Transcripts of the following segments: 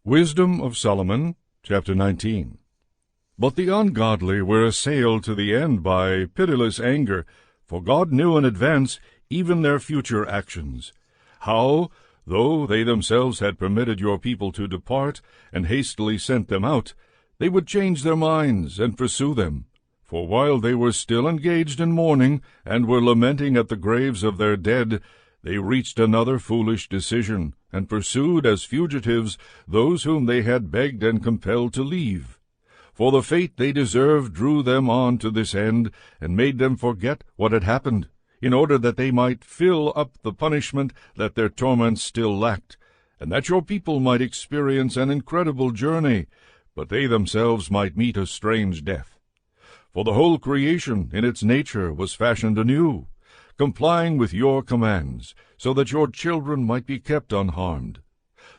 Wisdom of Solomon, chapter 19. But the ungodly were assailed to the end by pitiless anger, for God knew in advance even their future actions. How, though they themselves had permitted your people to depart, and hastily sent them out, they would change their minds and pursue them. For while they were still engaged in mourning, and were lamenting at the graves of their dead, they reached another foolish decision, and pursued as fugitives those whom they had begged and compelled to leave. For the fate they deserved drew them on to this end, and made them forget what had happened, in order that they might fill up the punishment that their torments still lacked, and that your people might experience an incredible journey, but they themselves might meet a strange death. For the whole creation in its nature was fashioned anew, complying with your commands, so that your children might be kept unharmed.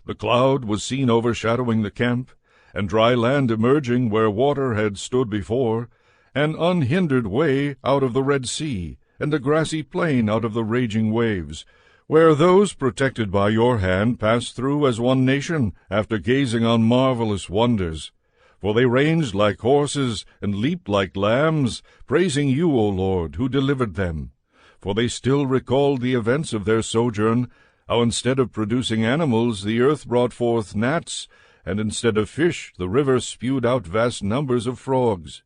The cloud was seen overshadowing the camp, and dry land emerging where water had stood before, an unhindered way out of the Red Sea, and a grassy plain out of the raging waves, where those protected by your hand passed through as one nation, after gazing on marvelous wonders. For they ranged like horses, and leaped like lambs, praising you, O Lord, who delivered them. For they still recalled the events of their sojourn, how instead of producing animals the earth brought forth gnats, and instead of fish the river spewed out vast numbers of frogs.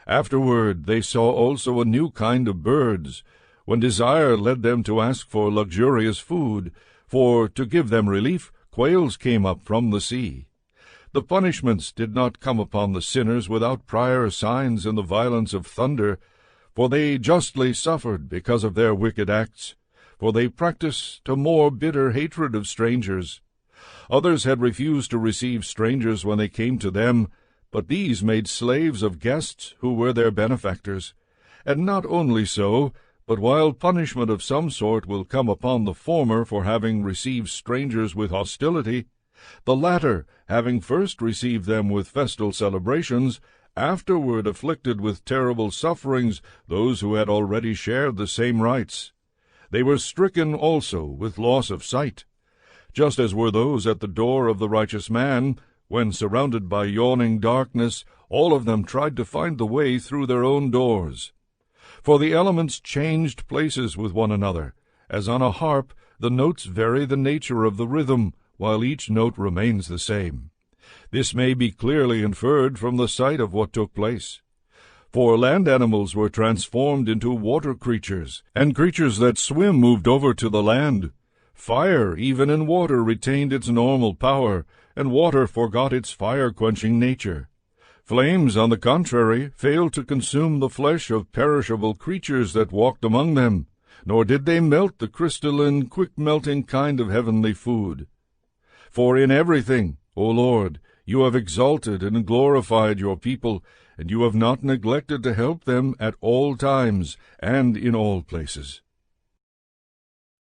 Afterward they saw also a new kind of birds, when desire led them to ask for luxurious food, for to give them relief quails came up from the sea. The punishments did not come upon the sinners without prior signs in the violence of thunder, for they justly suffered because of their wicked acts, for they practiced a more bitter hatred of strangers. Others had refused to receive strangers when they came to them, but these made slaves of guests who were their benefactors. And not only so, but while punishment of some sort will come upon the former for having received strangers with hostility, the latter, having first received them with festal celebrations, afterward afflicted with terrible sufferings those who had already shared the same rites. They were stricken also with loss of sight, just as were those at the door of the righteous man, when, surrounded by yawning darkness, all of them tried to find the way through their own doors. For the elements changed places with one another. As on a harp, the notes vary the nature of the rhythm, while each note remains the same. This may be clearly inferred from the sight of what took place. For land animals were transformed into water creatures, and creatures that swim moved over to the land. Fire, even in water, retained its normal power, and water forgot its fire-quenching nature. Flames, on the contrary, failed to consume the flesh of perishable creatures that walked among them, nor did they melt the crystalline, quick-melting kind of heavenly food. For in everything, O Lord, you have exalted and glorified your people, and you have not neglected to help them at all times and in all places.